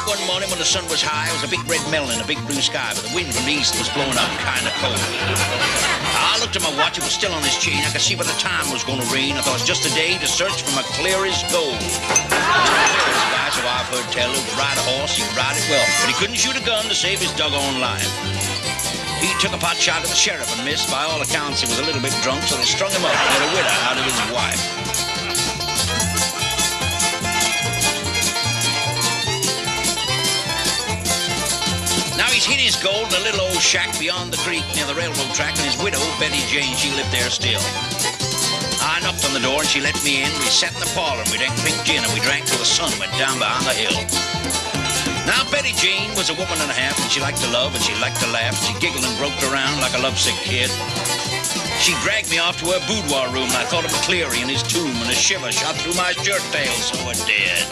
one morning when the sun was high, it was a big red melon and a big blue sky, but the wind from the east was blowing up kind of cold. I looked at my watch, it was still on his chain. I could see by the time it was going to rain. I thought it was just a day to search for McCleary's gold. McCleary's guy, so I've heard tell, who could ride a horse, he could ride it well, but he couldn't shoot a gun to save his doggone life. He took a pot shot at the sheriff and missed. By all accounts, he was a little bit drunk, so they strung him up and got a widow out of his wife. Now he's hid his gold in a little old shack beyond the creek near the railroad track, and his widow, Betty Jane, she lived there still. I knocked on the door and she let me in. We sat in the parlor and we drank pink gin and we drank till the sun went down behind the hill. Now Betty Jane was a woman and a half, and she liked to love and she liked to laugh. She giggled and groped around like a lovesick kid. She dragged me off to her boudoir room and I thought of McCleary and his tomb, and a shiver shot through my shirt tail, so it did.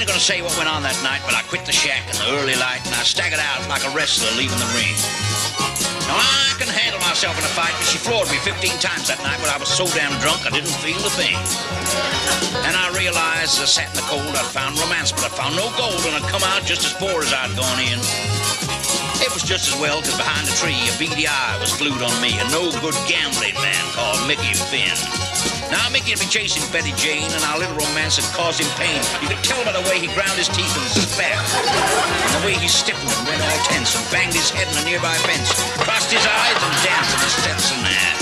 I'm going to say what went on that night, but I quit the shack in the early light and I staggered out like a wrestler leaving the ring. Now, I can handle myself in a fight, but she floored me 15 times that night, but I was so damn drunk I didn't feel a thing. And I realized as I sat in the cold, I'd found romance, but I found no gold, and I'd come out just as poor as I'd gone in. It was just as well, because behind the tree, a beady eye was glued on me, a no-good gambling man called Mickey Finn. Now, Mickey had been chasing Betty Jane, and our little romance had caused him pain. You could tell by the way he ground his teeth and spat, and the way he stiffened and went all tense and banged his head in a nearby fence, crossed his eyes and danced in his Stetson hat.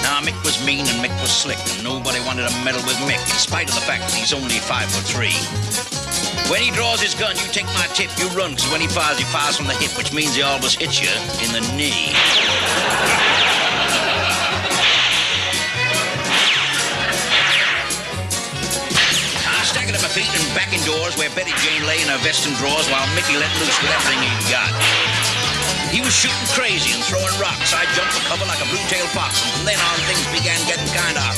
Now, Mick was mean and Mick was slick, and nobody wanted to meddle with Mick, in spite of the fact that he's only 5'3". When he draws his gun, you take my tip, you run, because when he fires from the hip, which means he always hits you in the knee. I staggered at my feet and back indoors where Betty Jane lay in her vest and drawers while Mickey let loose with everything he'd got. He was shooting crazy and throwing rocks. I jumped for cover like a blue-tailed fox, and from then on, things began getting kind of hot.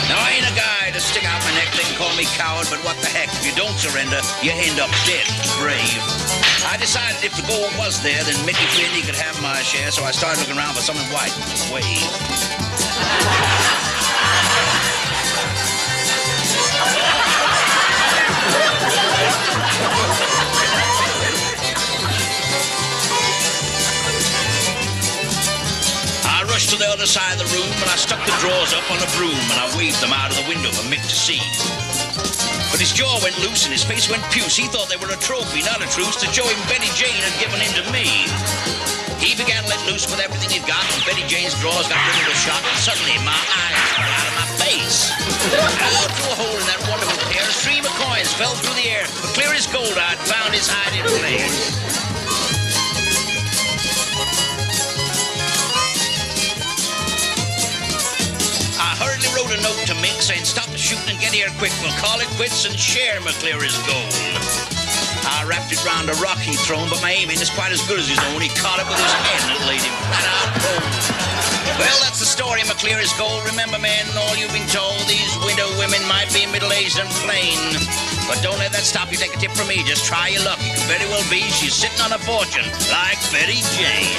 Now, I ain't a guy to stick out my neck. They can call me coward, but what the heck? If you don't surrender, you end up dead brave. I decided if the gold was there, then Mickey Flynn, he could have my share, so I started looking around for something white to wave. To the other side of the room, and I stuck the drawers up on a broom, and I waved them out of the window for Mick to see. But his jaw went loose and his face went puce. He thought they were a trophy, not a truce, to show him Betty Jane had given in to me. He began to let loose with everything he'd got, and Betty Jane's drawers got rid of the shot, and suddenly my eyes fell out of my face. Out through a hole in that wonderful pair, a stream of coins fell through the air. But clear as gold, I'd found his hiding place. Wrote a note to Mick saying, stop the shooting and get here quick. We'll call it quits and share McCleary's gold. I wrapped it round a rock he'd thrown, but my aiming is quite as good as his own. He caught it with his head and it laid him flat out cold. Well, that's the story of McCleary's gold. Remember, men, all you've been told, these widow women might be middle-aged and plain. But don't let that stop you. Take a tip from me. Just try your luck. It could very well be she's sitting on a fortune like Betty Jane.